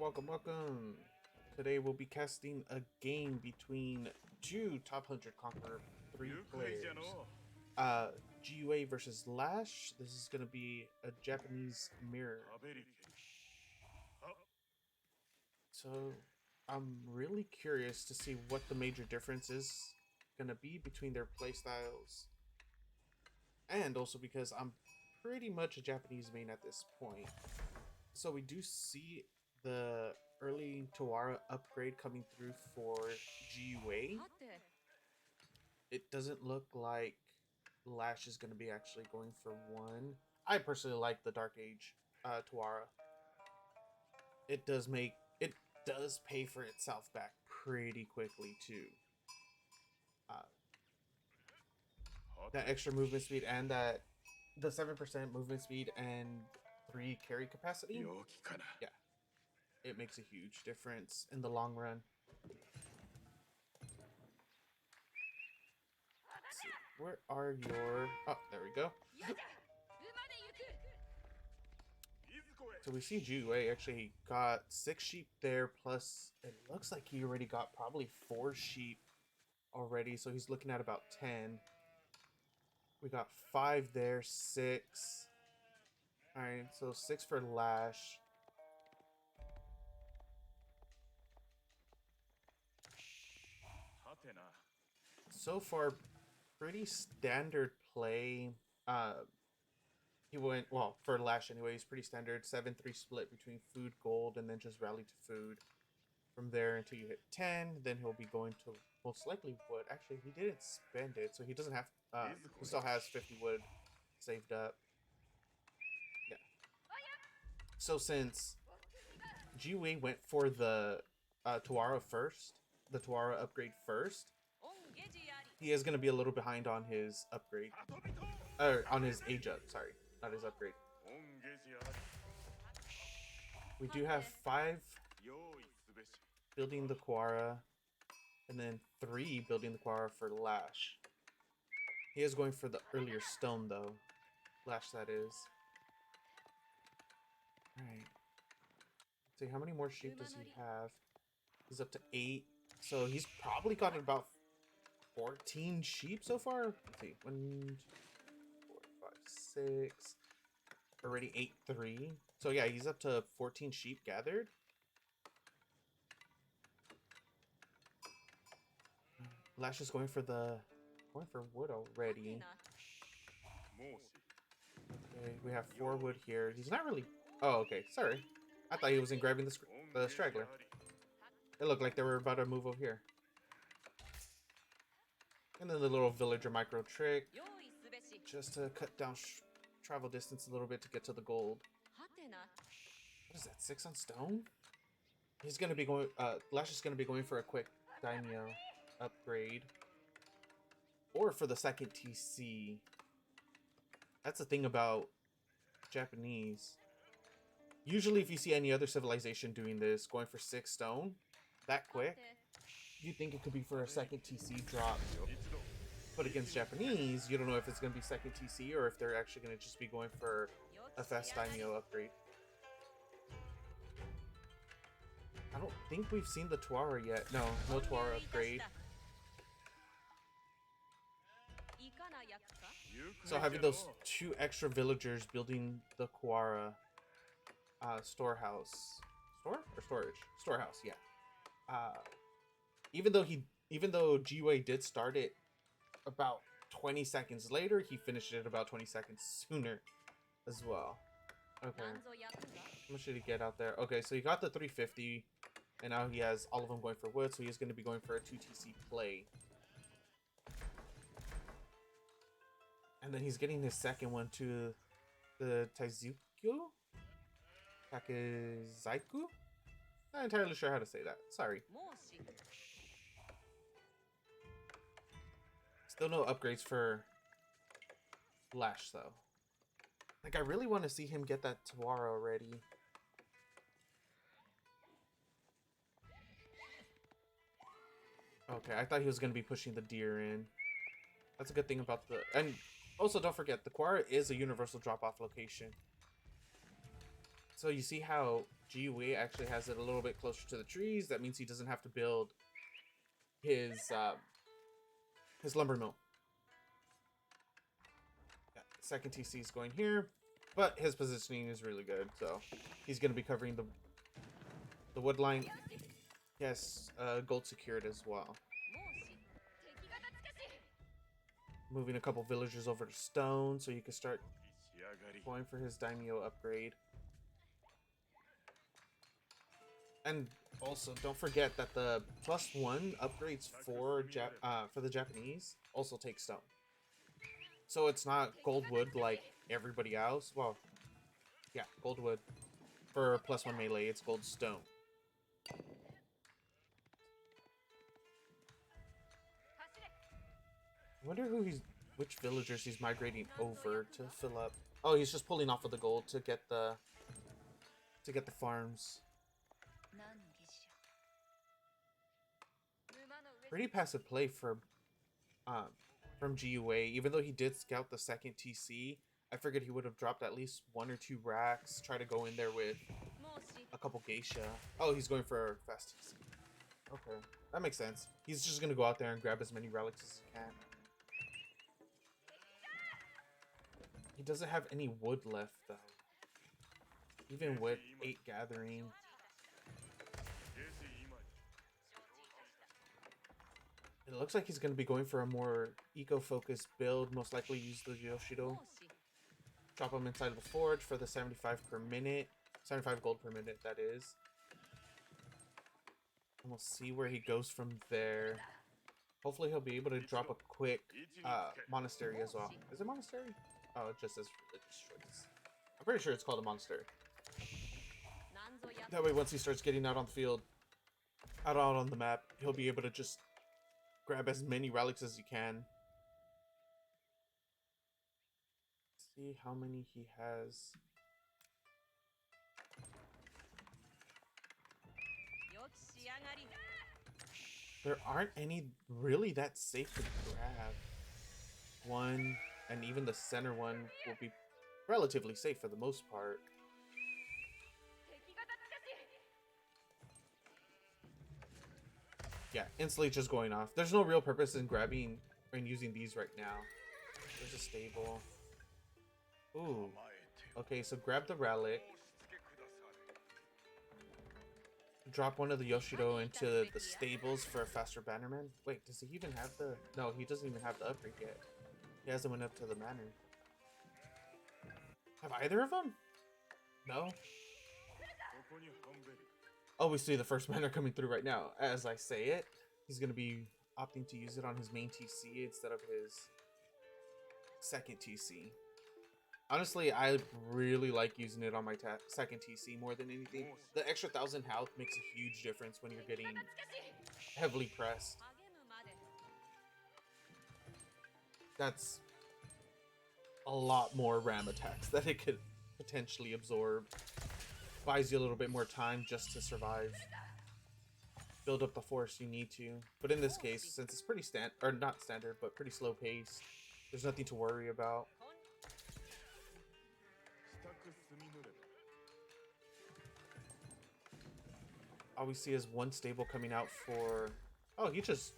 Welcome. Today we'll be casting a game between two top 100 Conqueror 3 players. GUA versus LaSH. This is going to be a Japanese mirror. So I'm really curious to see what the major difference is going to be between their playstyles. And also because I'm pretty much a Japanese main at this point. So we do see the early Tawara upgrade coming through for GUA. It doesn't look like LaSH is going to be actually going for one. I personally like the Dark Age Tawara. It does pay for itself back pretty quickly too. That extra movement speed and the 7% movement speed and 3 carry capacity. Yeah. It makes a huge difference in the long run. Let's see, where are your... Oh, there we go. So we see GUA actually got 6 sheep there, plus it looks like he already got probably 4 sheep already, so he's looking at about 10. We got 5 there, 6. Alright, so 6 for LaSH. So far, pretty standard play. He went, well, for LaSH anyway, he's pretty standard. 7-3 split between food, gold, and then just rally to food. From there until you hit 10, then he'll be going to most likely wood. Actually, he didn't spend it, so he doesn't have, he still has 50 wood saved up. Yeah. So since GUA went for the Tawara first, the Tawara upgrade first, he is going to be a little behind on his upgrade. Or on his age up, sorry. Not his upgrade. We do have 5 building the Quara, and then 3 building the Quara for LaSH. He is going for the earlier stone though. LaSH, that is. Alright. See, how many more sheep does he have? He's up to 8. So he's probably got about 14 sheep so far. Let's see. 1, 2, 4, 5, 6. Already 8-3. So yeah, he's up to 14 sheep gathered. LaSH is going for wood already. Okay, we have 4 wood here. He's not really... Oh, okay. Sorry. I thought he was grabbing the straggler. It looked like they were about to move over here. And then the little villager micro trick. Just to cut down travel distance a little bit to get to the gold. What is that? 6 on stone? He's going to be going... LaSH is going to be going for a quick daimyo upgrade. Or for the second TC. That's the thing about Japanese. Usually if you see any other civilization doing this, going for 6 stone, that quick, you think it could be for a second TC drop. But against Japanese, you don't know if it's going to be second TC or if they're actually going to just be going for a fast daimyo upgrade. I don't think we've seen the Tawara yet. No Tawara upgrade. So having those 2 extra villagers building the Quara storehouse. Store or storage? Storehouse, yeah. Even though GUA did start it about 20 seconds later, he finished it about 20 seconds sooner as well. Okay. How much did he get out there? Okay, so he got the 350, and now he has all of them going for wood, so he's going to be going for a 2 TC play. And then he's getting his second one to the Taizukyo? Takezaiku? Not entirely sure how to say that. Sorry. Still no upgrades for LaSH though. Like, I really want to see him get that Tawara already. Okay, I thought he was going to be pushing the deer in. That's a good thing about the... And also, don't forget, the Quara is a universal drop-off location. So you see how GUA actually has it a little bit closer to the trees. That means he doesn't have to build his lumber mill. Yeah, second TC is going here, but his positioning is really good, so he's going to be covering the wood line. Yes, gold secured as well. Moving a couple villagers over to stone so you can start going for his daimyo upgrade. And also, don't forget that the +1 upgrades for the Japanese also take stone. So it's not gold wood like everybody else. Well, yeah, gold wood for +1 melee. It's gold stone. I wonder which villagers he's migrating over to fill up. Oh, he's just pulling off of the gold to get the farms. Pretty passive play from GUA. Even though he did scout the second TC, I figured he would have dropped at least 1 or 2 racks, try to go in there with a couple geisha. Oh, he's going for fast TC. Okay, that makes sense. He's just gonna go out there and grab as many relics as he can. He doesn't have any wood left though. Even with 8 gathering. It looks like he's going to be going for a more eco-focused build. Most likely use the Yoshido. Drop him inside of the forge for the 75 per minute. 75 gold per minute, that is. And we'll see where he goes from there. Hopefully he'll be able to drop a quick monastery as well. Is it monastery? Oh, it just says religious choice. I'm pretty sure it's called a monastery. That way once he starts getting out on the field, out on the map, he'll be able to just grab as many relics as he can. See how many he has. There aren't any really that safe to grab. One, and even the center one will be relatively safe for the most part. Yeah, instantly just going off. There's no real purpose in grabbing and using these right now. There's a stable. Ooh. Okay, so grab the relic. Drop one of the Yoshido into the stables for a faster bannerman. Wait, does he even have the... No, he doesn't even have the upgrade yet. He hasn't went up to the manor. Have either of them? No? Oh, we see the first manor coming through right now. As I say it, he's going to be opting to use it on his main TC instead of his second TC. Honestly, I really like using it on my second TC more than anything. The extra 1,000 health makes a huge difference when you're getting heavily pressed. That's a lot more ram attacks that it could potentially absorb. Buys you a little bit more time just to survive. Build up the force you need to. But in this case, since it's pretty not standard, but pretty slow pace, there's nothing to worry about. All we see is one stable coming out for... Oh, he just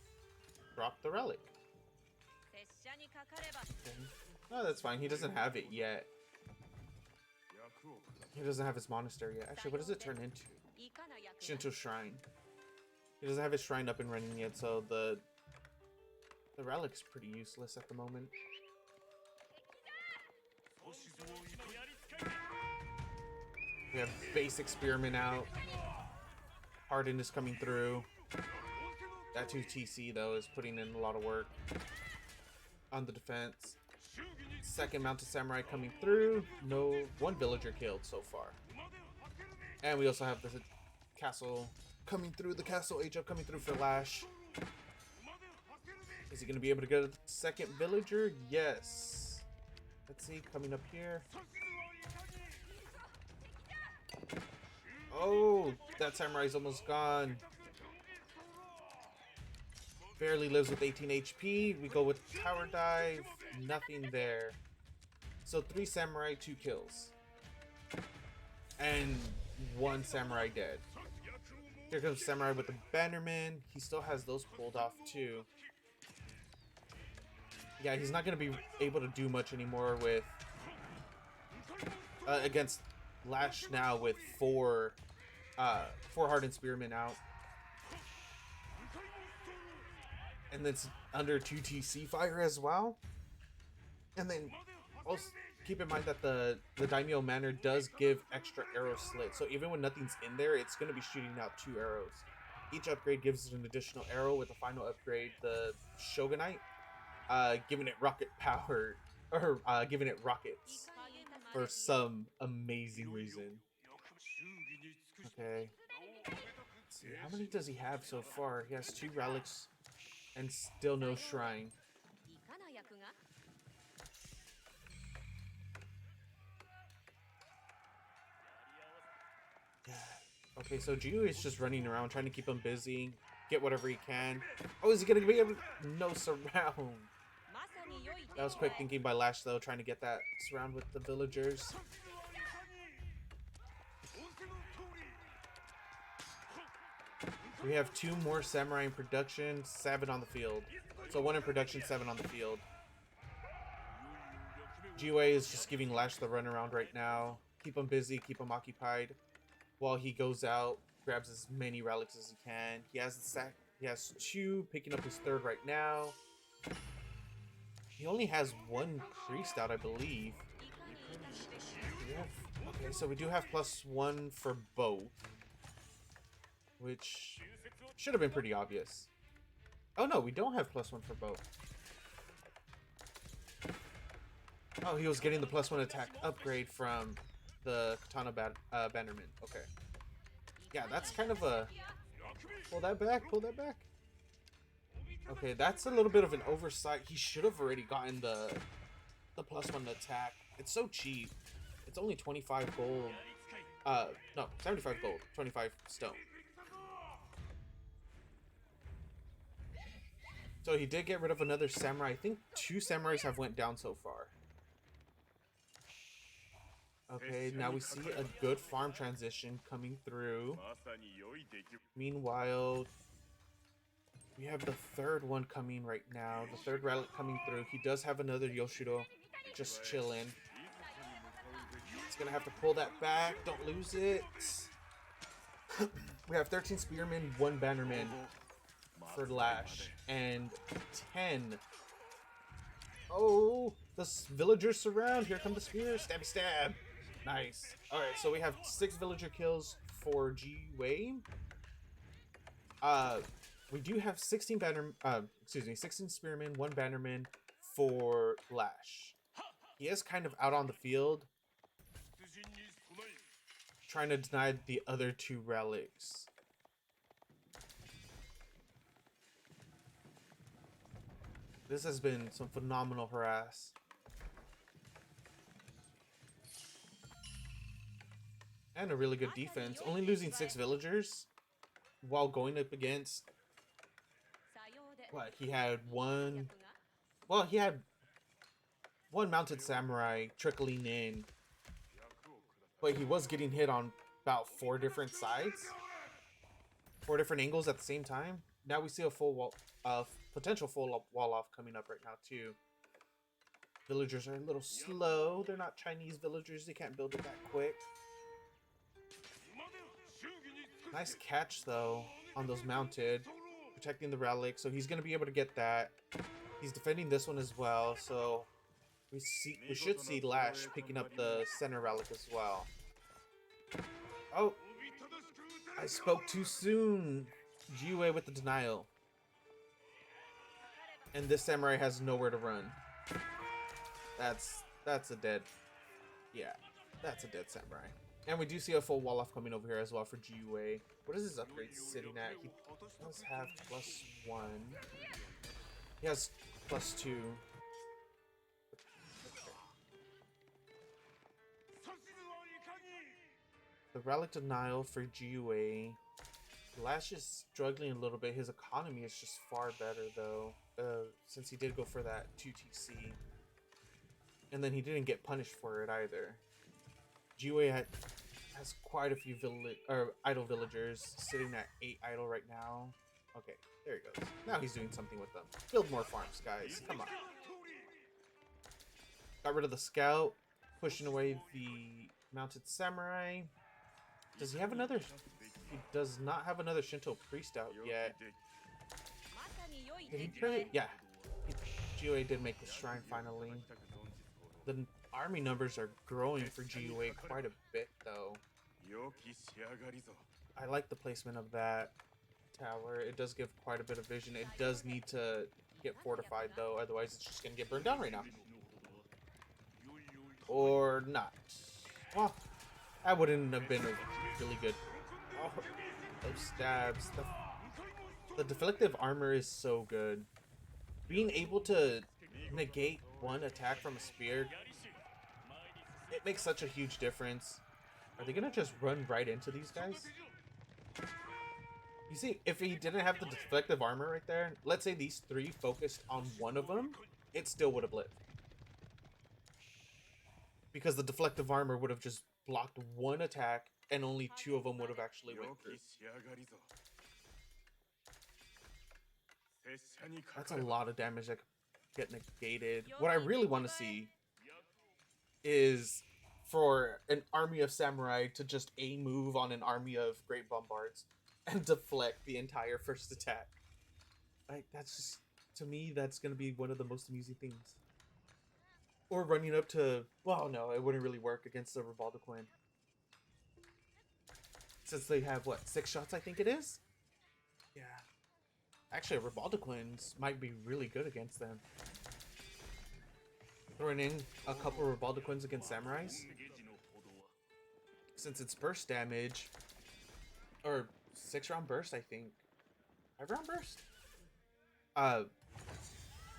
dropped the relic. Okay. No, that's fine. He doesn't have it yet. He doesn't have his monastery yet. Actually, what does it turn into? Shinto Shrine. He doesn't have his shrine up and running yet, so the relic's pretty useless at the moment. We have basic spearman out. Harden is coming through. That 2 TC though is putting in a lot of work on the defense. Second mounted samurai coming through. No, 1 villager killed so far. And we also have the castle coming through. The castle age up coming through for LaSH. Is he going to be able to get a second villager? Yes. Let's see, coming up here. Oh, that samurai's almost gone. Barely lives with 18 HP. We go with tower dive. Nothing there. So 3 samurai, 2 kills. And one samurai dead. Here comes samurai with the bannerman. He still has those pulled off too. Yeah, he's not going to be able to do much anymore with against LaSH now with four hardened spearmen out. And it's under 2 TC fire as well. And then also keep in mind that the Daimyo Manor does give extra arrow slit. So even when nothing's in there, it's going to be shooting out 2 arrows. Each upgrade gives it an additional arrow, with the final upgrade, the Shogunite, giving it rocket power, or giving it rockets for some amazing reason. Okay. Let's see, how many does he have so far? He has 2 relics and still no shrine. Okay, so GUA is just running around trying to keep him busy, get whatever he can. Oh, is he gonna be able to... No surround. That was quick thinking by LaSH though, trying to get that surround with the villagers. We have 2 more samurai in production, 7 on the field. So 1 in production, 7 on the field. GUA is just giving LaSH the runaround right now. Keep him busy, keep him occupied, while he goes out, grabs as many relics as he can. He has the sack. He has 2, picking up his 3rd right now. He only has 1 priest out, I believe. Okay, so we do have +1 for both, which should have been pretty obvious. Oh no, we don't have +1 for both. Oh, he was getting the +1 attack upgrade from the Katana Bannerman. Okay. Yeah, that's kind of a... Pull that back, pull that back. Okay, that's a little bit of an oversight. He should have already gotten the +1 attack. It's so cheap. It's only 25 gold. No, 75 gold, 25 stone. So he did get rid of another samurai. I think 2 samurais have went down so far. Okay, now we see a good farm transition coming through. Meanwhile, we have the 3rd one coming right now. The 3rd relic coming through. He does have another Yoshido just chilling. He's gonna have to pull that back. Don't lose it. We have 13 spearmen, 1 bannerman for LaSH, and 10. Oh, the villagers surround. Here come the spears. Stabby stab. Nice. Alright, so we have 6 villager kills for GUA. We do have 16 spearmen, 1 bannerman for LaSH. He is kind of out on the field, trying to deny the other 2 relics. This has been some phenomenal harass. And a really good defense. Only losing 6 villagers while going up against... What? He had 1... Well, he had 1 mounted samurai trickling in. But he was getting hit on about 4 different sides. 4 different angles at the same time. Now we see a full wall... potential full wall off coming up right now too. Villagers are a little slow. They're not Chinese villagers. They can't build it that quick. Nice catch though on those mounted, protecting the relic, so he's gonna be able to get that. He's defending this one as well, so we should see LaSH picking up the center relic as well. Oh, I spoke too soon. GUA with the denial, and this samurai has nowhere to run. That's a dead. Yeah, that's a dead samurai. And we do see a full wall off coming over here as well for GUA. What is his upgrade sitting at? He does have +1. He has +2. The relic denial for GUA. LaSH is struggling a little bit. His economy is just far better though, since he did go for that 2 TC. And then he didn't get punished for it either. GUA has quite a few idle villagers, sitting at 8 idle right now. Okay, there he goes. Now he's doing something with them. Build more farms, guys. Come on. Got rid of the scout, pushing away the mounted samurai. Does he have another? He does not have another Shinto priest out yet. Did he pray? Yeah. GUA did make the shrine finally. The army numbers are growing for GUA quite a bit, though. I like the placement of that tower. It does give quite a bit of vision. It does need to get fortified, though. Otherwise, it's just going to get burned down right now. Or not. Well, that wouldn't have been really good. Oh, those stabs. The deflective armor is so good. Being able to negate one attack from a spear, it makes such a huge difference. Are they gonna just run right into these guys? You see, if he didn't have the deflective armor right there, let's say these three focused on one of them, it still would have lived. Because the deflective armor would have just blocked one attack and only two of them would have actually went through. That's a lot of damage that could get negated. What I really want to see is for an army of samurai to just move on an army of great bombards and deflect the entire first attack. Like, that's just, to me, that's going to be one of the most amusing things. Or running up to, well, no, it wouldn't really work against the Rebaldequin. Since they have, what, 6 shots, I think it is? Yeah. Actually, Rebaldequins might be really good against them. Throwing in a couple of Rebaldequins against Samurais. Since it's burst damage, or 6-round burst, I think. 5-round burst?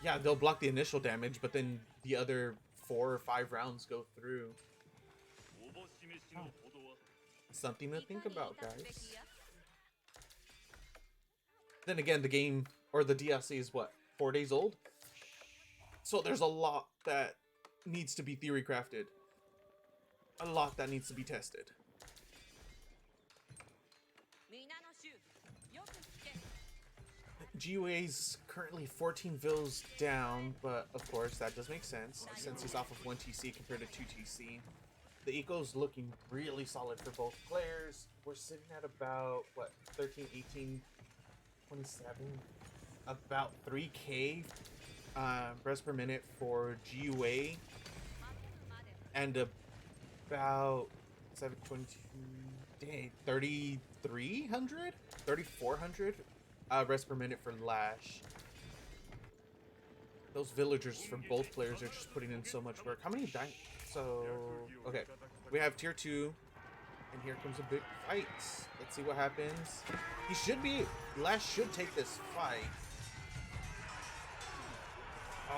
Yeah, they'll block the initial damage, but then the other 4 or 5 rounds go through. Oh. Something to think about, guys. Then again, the game, or the DLC is what, 4 days old? So there's a lot that needs to be theory crafted. A lot that needs to be tested. GUA's currently 14 vills down, but of course that does make sense since he's off of 1 TC compared to 2 TC. The eco's looking really solid for both players. We're sitting at about, what, 13, 18, 27? About 3k breaths per minute for GUA. And about 722, dang, 3,300? 3,400 breaths per minute for LaSH. Those villagers for both players are just putting in so much work. How many died? So, okay. We have tier 2. And here comes a big fight. Let's see what happens. He should be... LaSH should take this fight.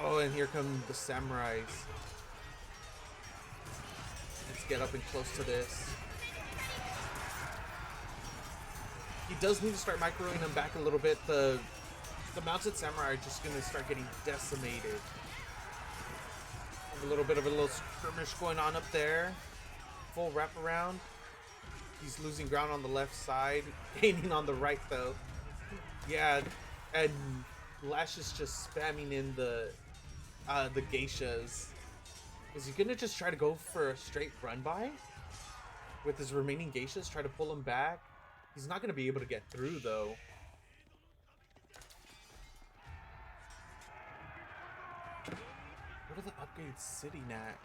Oh, and here come the samurais. Let's get up and close to this. He does need to start microing them back a little bit. The mounted samurai are just going to start getting decimated. A little bit of a little skirmish going on up there. Full wraparound. He's losing ground on the left side, gaining on the right though. Yeah, and LaSH is just spamming in the geishas. Is he gonna just try to go for a straight run by with his remaining geishas? Try to pull him back. He's not gonna be able to get through though. What are the upgrades sitting at?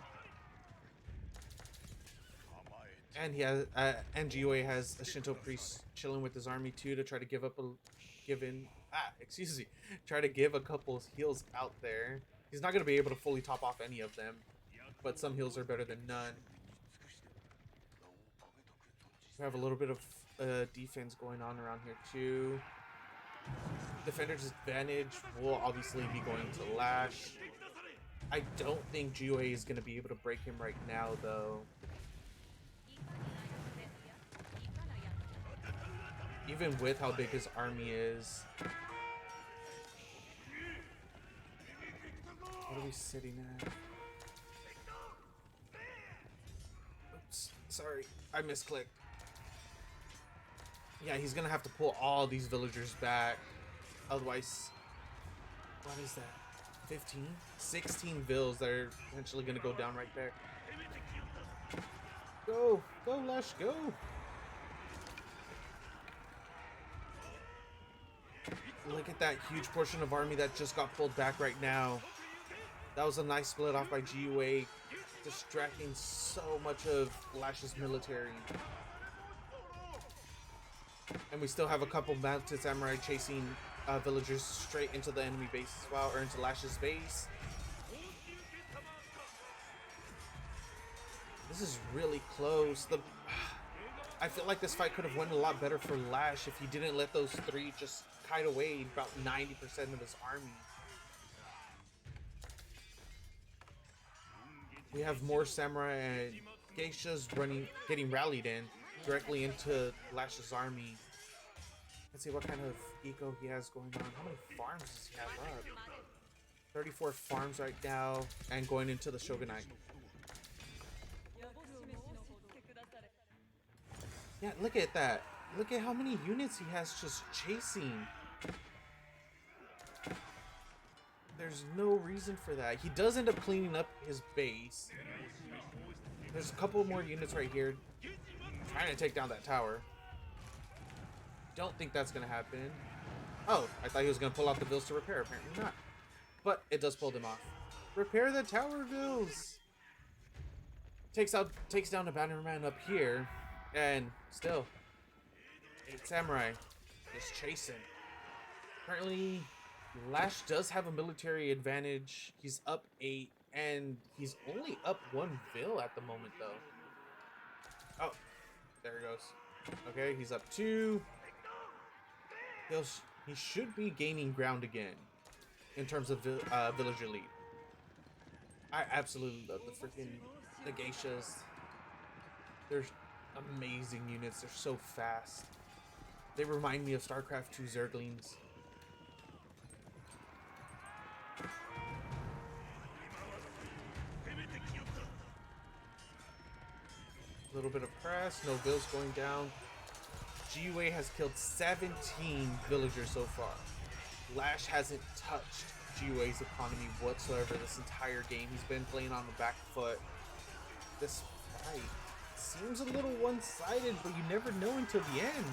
And he has, and GUA has a Shinto priest chilling with his army too to try to give a couple heals out there. He's not gonna be able to fully top off any of them, but some heals are better than none. We have a little bit of defense going on around here too. Defender's advantage will obviously be going to LaSH. I don't think GUA is gonna be able to break him right now though. Even with how big his army is. What are we sitting at? Oops, sorry. I misclicked. Yeah, he's gonna have to pull all these villagers back. Otherwise, what is that? 15? 16 vills that are potentially gonna go down right there. Go! Go, LaSH, go! Look at that huge portion of army that just got pulled back right now. That was a nice split off by GUA, distracting so much of LaSH's military. And we still have a couple mounted samurai chasing villagers straight into the enemy base as well, or into LaSH's base. This is really close. I feel like this fight could have went a lot better for LaSH if he didn't let those three just kite away about 90% of his army. We have more samurai and geishas getting rallied in directly into LaSH's army. Let's see what kind of eco he has going on. How many farms does he have up? 34 farms right now, and going into the shogunate. Yeah, look at that. Look at how many units he has just chasing. There's no reason for that. He does end up cleaning up his base. There's a couple more units right here trying to take down that tower. Don't think that's gonna happen. Oh, I thought he was gonna pull out the vills to repair. Apparently not. But it does pull them off. Repair the tower vills. Takes down a bannerman up here, and still, 8 samurai just chasing. Currently, LaSH does have a military advantage. He's up 8, and he's only up 1 vill at the moment, though. Oh, there he goes. Okay, he's up 2. He should be gaining ground again in terms of villager lead. I absolutely love the geishas. They're amazing units. They're so fast. They remind me of StarCraft 2 Zerglings. A little bit of press. No vills going down. GUA has killed 17 villagers so far. LaSH hasn't touched GUA's economy whatsoever this entire game. He's been playing on the back foot. This fight seems a little one-sided, but you never know until the end.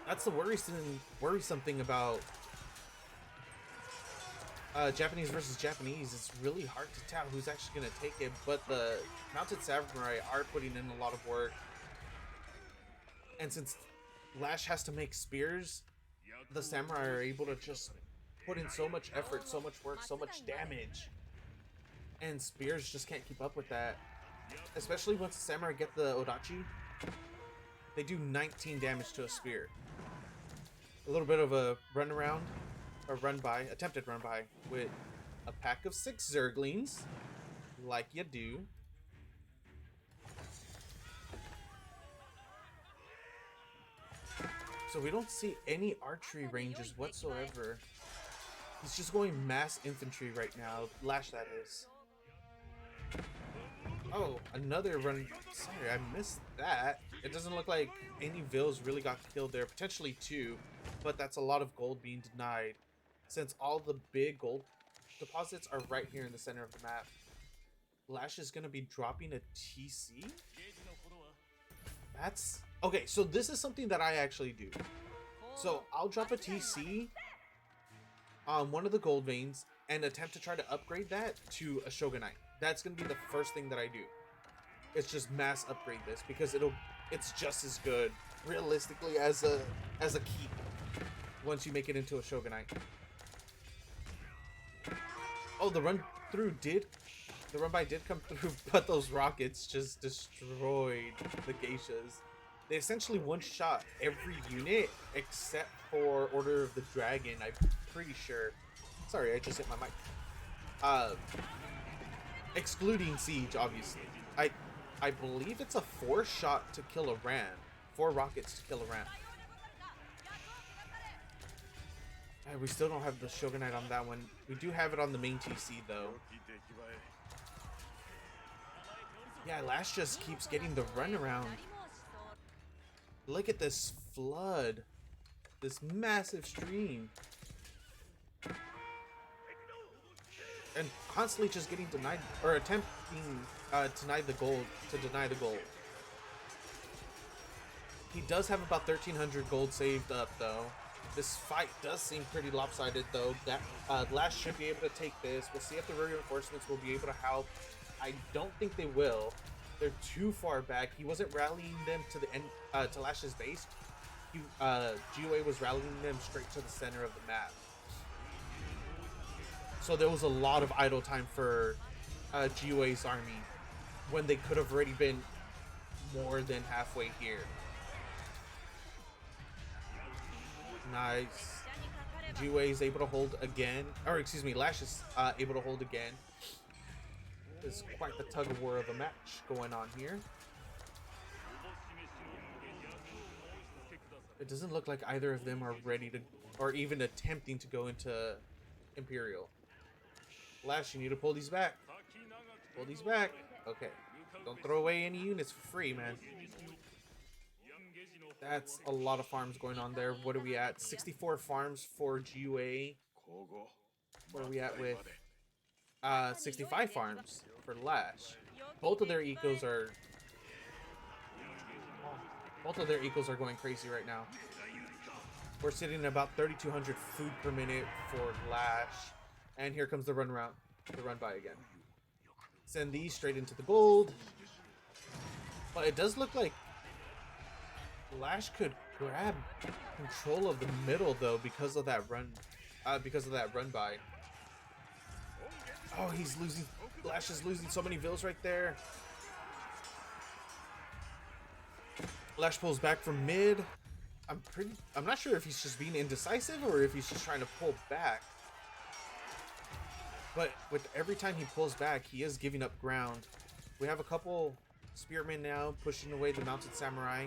That's the worrisome thing about Japanese versus Japanese. It's really hard to tell who's actually going to take it, but the mounted samurai are putting in a lot of work. And since LaSH has to make spears, the samurai are able to just put in so much effort, so much work, so much damage. And spears just can't keep up with that. Especially once the samurai get the odachi, they do 19 damage to a spear. A little bit of a run around, or run by, attempted run by, with a pack of 6 zerglings, like you do. So we don't see any archery ranges whatsoever. He's just going mass infantry right now. LaSH, that is. Oh, another run. Sorry, I missed that. It doesn't look like any vills really got killed there. Potentially 2, but that's a lot of gold being denied, since all the big gold deposits are right here in the center of the map. LaSH is going to be dropping a TC? That's... Okay, so this is something that I actually do. So I'll drop a TC on one of the gold veins and attempt to try to upgrade that to a shogunate. That's going to be the first thing that I do. It's just mass upgrade this, because it's just as good realistically as a keep once you make it into a shogunate. Oh, the run by did come through, but those rockets just destroyed the geishas. They essentially one-shot every unit except for Order of the Dragon, I'm pretty sure. Sorry, I just hit my mic. Excluding Siege, obviously. I believe it's a 4-shot to kill a ram. 4 rockets to kill a ram. We still don't have the Shogunite on that one. We do have it on the main TC, though. Yeah, LaSH just keeps getting the runaround. Look at this flood. This massive stream. And constantly just getting denied, or attempting to deny the gold. He does have about 1,300 gold saved up, though. This fight does seem pretty lopsided, though. That LaSH should be able to take this. We'll see if the reinforcements will be able to help. I don't think they will. They're too far back. He wasn't rallying them to the end, to LaSH's base. GUA was rallying them straight to the center of the map. So there was a lot of idle time for GUA's army when they could have already been more than halfway here. Nice. GUA is able to hold again. Or excuse me, LaSH is able to hold again. There's quite the tug of war of a match going on here. It doesn't look like either of them are ready to, or even attempting to go into Imperial. LaSH, you need to pull these back. Pull these back. Okay. Don't throw away any units for free, man. That's a lot of farms going on there. What are we at? 64 farms for GUA. What are we at with 65 farms for LaSH? Both of their ecos are going crazy right now. We're sitting at about 3,200 food per minute for LaSH. And here comes the run by again. Send these straight into the gold. But it does look like LaSH could grab control of the middle though because of that run by. Oh, he's losing. LaSH is losing so many vills right there. LaSH pulls back from mid. I'm not sure if he's just being indecisive or if he's just trying to pull back. But with every time he pulls back, he is giving up ground. We have a couple spearmen now pushing away the mounted samurai.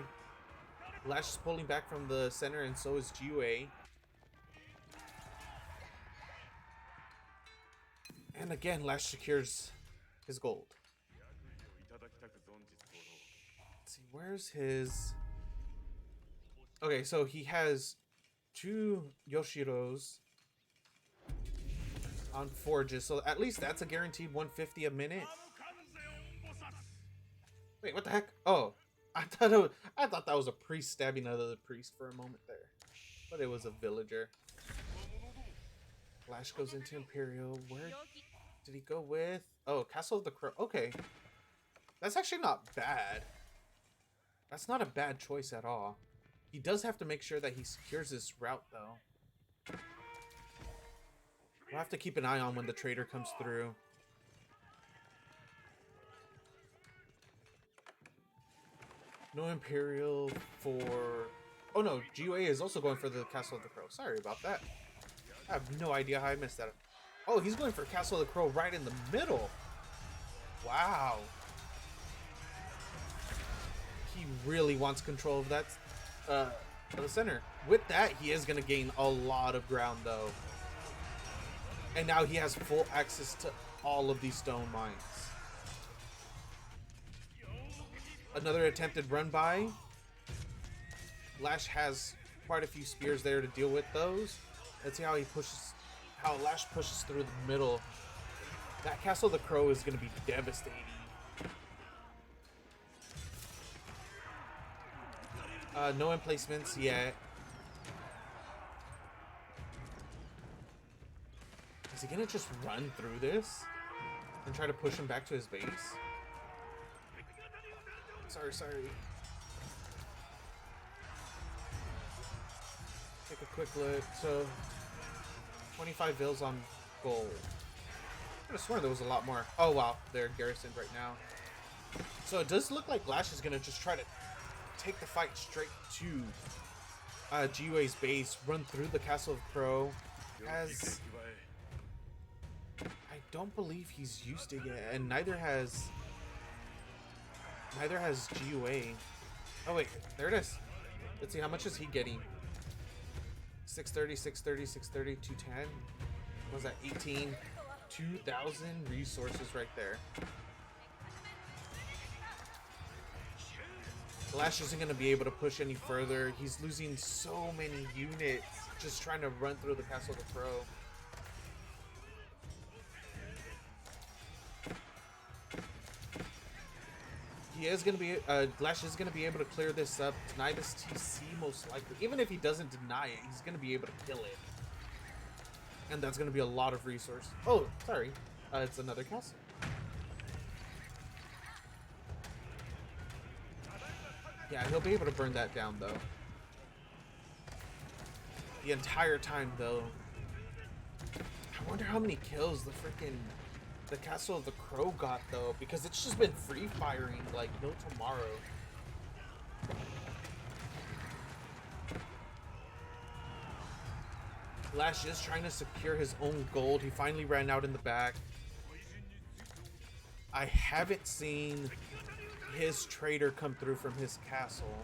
LaSH is pulling back from the center, and so is GUA. And again, LaSH secures his gold. Let's see, where's his... Okay, so he has 2 Yoshiros on forges, so at least that's a guaranteed 150 a minute. Wait, what the heck? Oh, I thought that was a priest stabbing another priest for a moment there, but it was a villager. LaSH goes into Imperial. Where did he go with? Oh, Castle of the Crow. Okay, that's actually not bad. That's not a bad choice at all. He does have to make sure that he secures this route, though. We'll have to keep an eye on when the trader comes through. No Imperial for... Oh no, GUA is also going for the Castle of the Crow. Sorry about that. I have no idea how I missed that. Oh, he's going for Castle of the Crow right in the middle. Wow. He really wants control of that, of the center. With that, he is going to gain a lot of ground, though. And now he has full access to all of these stone mines. Another attempted run by. LaSH has quite a few spears there to deal with those. Let's see how LaSH pushes through the middle. That Castle of the Crow is going to be devastating. No emplacements yet. Is he gonna just run through this and try to push him back to his base? Sorry. Take a quick look. So 25 vills on gold. I could have sworn there was a lot more. Oh wow, they're garrisoned right now. So it does look like LaSH is gonna just try to take the fight straight to GUA's base, run through the Castle of Crow. As I don't believe he's used it yet, and neither has GUA. Oh wait, there it is. Let's see, how much is he getting? 630, 630, 630, 210. What was that? 18, 2,000 resources right there. LaSH isn't going to be able to push any further. He's losing so many units just trying to run through the Castle of the Crow. He is going to be, LaSH is going to be able to clear this up, deny this TC most likely. Even if he doesn't deny it, he's going to be able to kill it. And that's going to be a lot of resource. Oh, sorry. It's another castle. Yeah, he'll be able to burn that down, though. The entire time, though. I wonder how many kills the Castle of the Crow got, though, because it's just been free firing like no tomorrow. LaSH is trying to secure his own gold. He finally ran out in the back. I haven't seen his trader come through from his castle.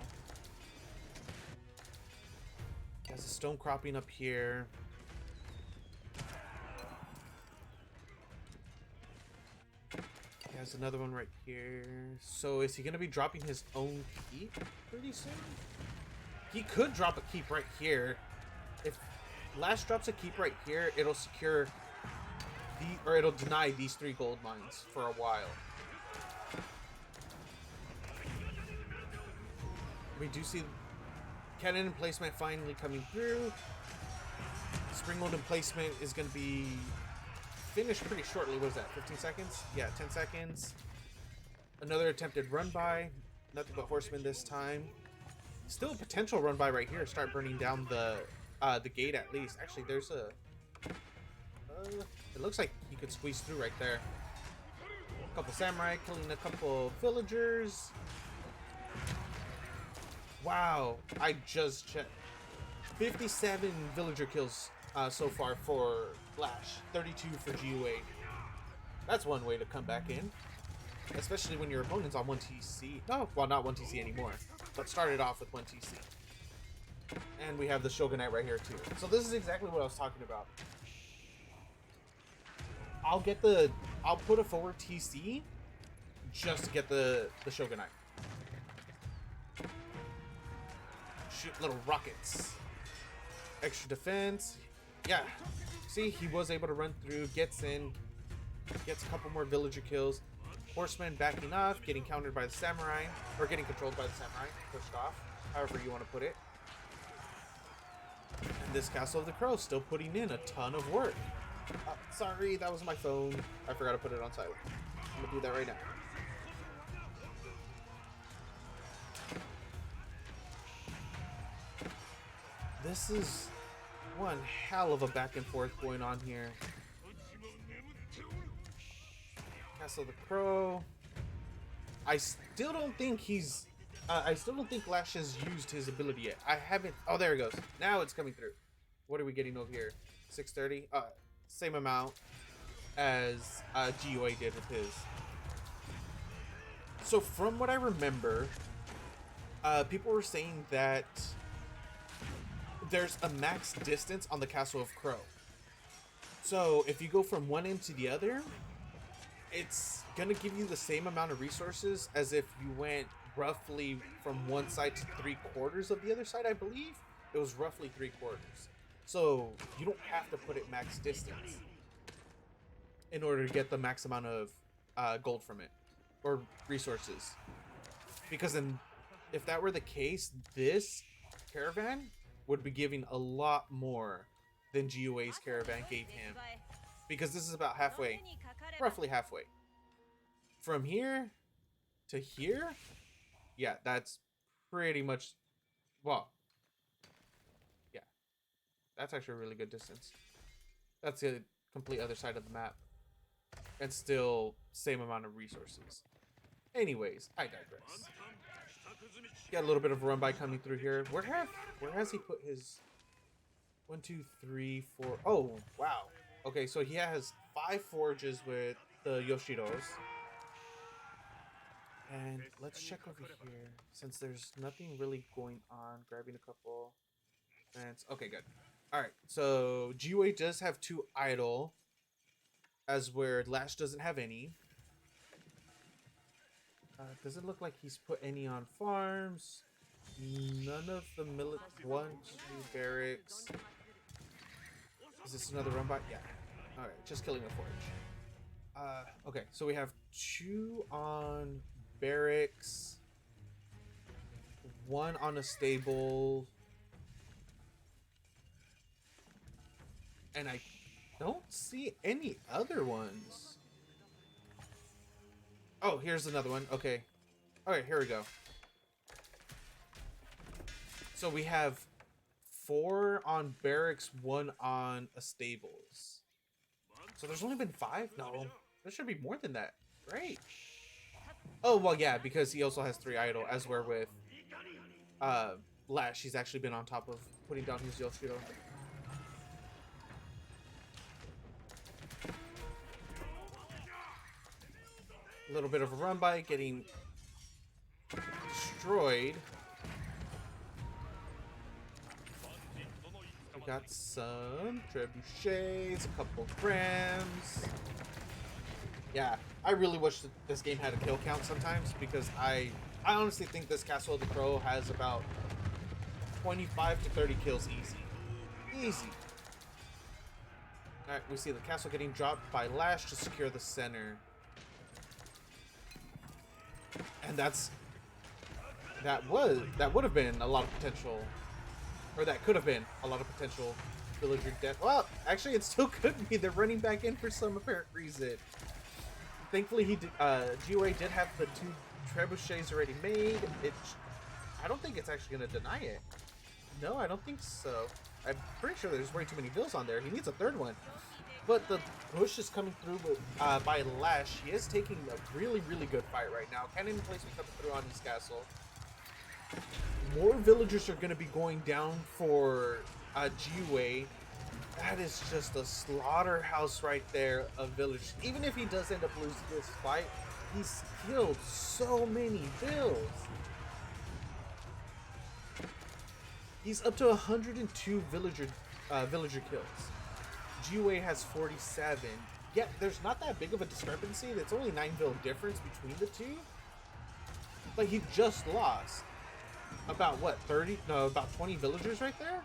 He has a stone cropping up here. He has another one right here. So is he going to be dropping his own keep pretty soon? He could drop a keep right here. If LaSH drops a keep right here, it'll secure it'll deny these 3 gold mines for a while. We do see cannon emplacement finally coming through. Springhold emplacement is going to be finished pretty shortly. What is that, 15 seconds? Yeah, 10 seconds. Another attempted run by. Nothing but horsemen this time. Still a potential run by right here. Start burning down the gate at least. Actually, there's a... it looks like he could squeeze through right there. A couple samurai killing a couple villagers. Wow, I just checked. 57 villager kills so far for LaSH. 32 for GUA. That's one way to come back in. Especially when your opponent's on 1 TC. No, well, not 1 TC anymore. But started off with 1 TC. And we have the Shogunite right here too. So this is exactly what I was talking about. I'll put a forward TC just to get the Shogunite. Shoot little rockets. Extra defense. Yeah. See, he was able to run through, gets in, gets a couple more villager kills. Horsemen backing off, getting countered by the samurai, or getting controlled by the samurai, pushed off, however you want to put it. And this Castle of the Crow still putting in a ton of work. Sorry, that was my phone. I forgot to put it on silent. I'm gonna do that right now. This is one hell of a back and forth going on here. Castle of the Crow. I still don't think he's... I still don't think LaSH has used his ability yet. I haven't... Oh, there it goes. Now it's coming through. What are we getting over here? 630? Same amount as GUA did with his. So from what I remember, people were saying that there's a max distance on the Castle of Crow. So if you go from one end to the other, it's gonna give you the same amount of resources as if you went roughly from one side to 3/4 of the other side. I believe it was roughly 3/4. So you don't have to put it max distance in order to get the max amount of gold from it or resources. Because then, if that were the case, this caravan would be giving a lot more than GUA's caravan gave him. Because this is about halfway, roughly halfway. From here to here, yeah, that's pretty much, well, yeah, that's actually a really good distance. That's the complete other side of the map. And still, same amount of resources. Anyways, I digress. Got a little bit of a run by coming through here. Where has he put his 1, 2, 3, 4? Oh, wow. Okay, so he has 5 forges with the Yoshiros. And let's check over here. Since there's nothing really going on, grabbing a couple. Okay, good. Alright, so GUA does have 2 idle, as where LaSH doesn't have any. Doesn't look like he's put any on farms. None of the one, two barracks. Is this another run by? Yeah. All right, just killing the forge. Okay, so we have 2 on barracks, 1 on a stable, and I don't see any other ones. Oh, here's another one. Okay. All right, here we go. So we have 4 on barracks, 1 on a stables. So there's only been 5? No, there should be more than that, right? Oh, well, yeah, because he also has 3 idle, as we're with LaSH. He's actually been on top of putting down his Yoshiro. A little bit of a run by, getting destroyed. We got some trebuchets, a couple grams. Yeah, I really wish that this game had a kill count sometimes, because I honestly think this Castle of the Crow has about 25 to 30 kills easy. Easy. Alright, we see the castle getting dropped by LaSH to secure the center. And that would have been a lot of potential, or that could have been a lot of potential villager death. Well, actually, it still could be. They're running back in for some apparent reason. Thankfully, GUA did have the 2 trebuchets already made. I don't think it's actually going to deny it. No, I don't think so. I'm pretty sure there's way too many vills on there. He needs a 3rd one. But the push is coming through by LaSH. He is taking a really, really good fight right now. Cannon placement coming through on his castle. More villagers are going to be going down for GUA. That is just a slaughterhouse right there of villagers. Even if he does end up losing this fight, he's killed so many vills. He's up to 102 villager kills. GUA has 47. Yeah, there's not that big of a discrepancy. That's only 9 vill difference between the two. But he just lost about what, 30? No, about 20 villagers right there.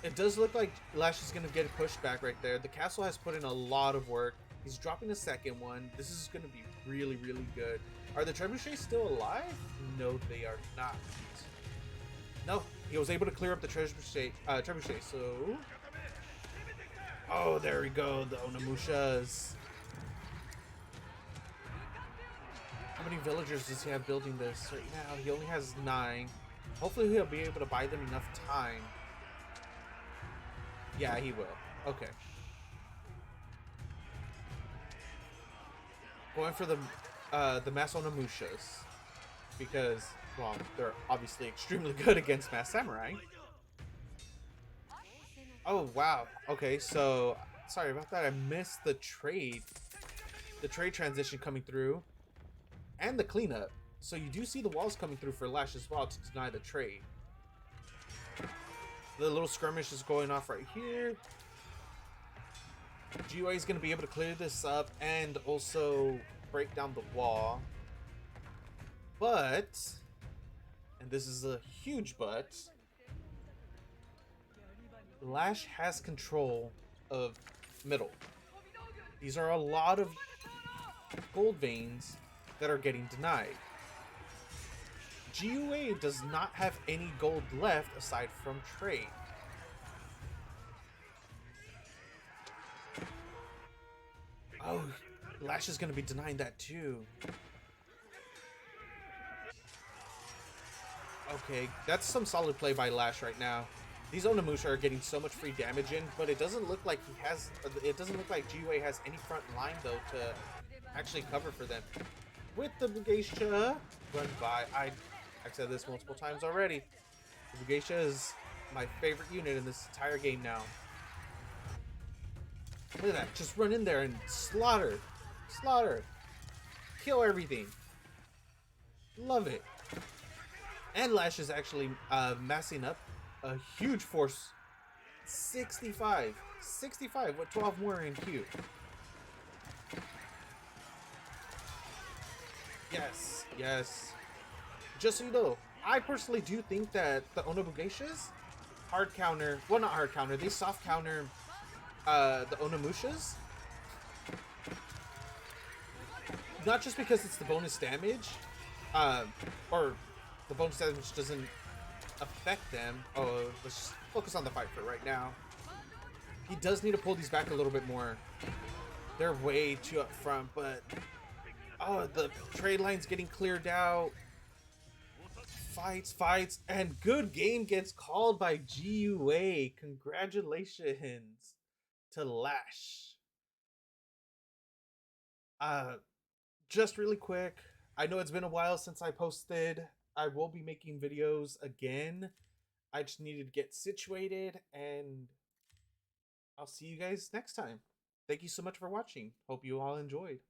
It does look like LaSH is going to get pushed back right there. The castle has put in a lot of work. He's dropping a 2nd one. This is going to be really, really good. Are the trebuchets still alive? No, they are not. No, he was able to clear up the trebuchet, so... Oh, there we go, the Onimushas. How many villagers does he have building this? Right now, he only has 9. Hopefully he'll be able to buy them enough time. Yeah, he will. Okay. Going for the mass Onimushas. Because, well, they're obviously extremely good against mass samurai. Oh, wow. Okay, so sorry about that. I missed the trade transition coming through and the cleanup. So you do see the walls coming through for LaSH as well to deny the trade. The little skirmish is going off right here. GUA is going to be able to clear this up and also break down the wall. But, and this is a huge but, LaSH has control of middle. These are a lot of gold veins that are getting denied. GUA does not have any gold left aside from trade. Oh, LaSH is going to be denying that too. Okay, that's some solid play by LaSH right now. These Onimusha are getting so much free damage in, but it doesn't look like he has. It doesn't look like GUA has any front line though to actually cover for them. With the Geisha run by, I've said this multiple times already. The Geisha is my favorite unit in this entire game now. Look at that! Just run in there and slaughter, kill everything. Love it. And LaSH is actually massing up a huge force. 65 with 12 more in queue. Yes, yes. Just so you know, I personally do think that the Onobugeishas hard counter, well, not hard counter, they soft counter the Onomushas. Not just because it's the bonus damage, or the bonus damage doesn't affect them. Oh, let's just focus on the fight for right now. He does need to pull these back a little bit more. They're way too up front, but oh, the trade line's getting cleared out. Fights, and good game gets called by GUA. Congratulations to LaSH. Uh, just really quick, I know it's been a while since I posted. I will be making videos again. I just needed to get situated, and I'll see you guys next time. Thank you so much for watching. Hope you all enjoyed.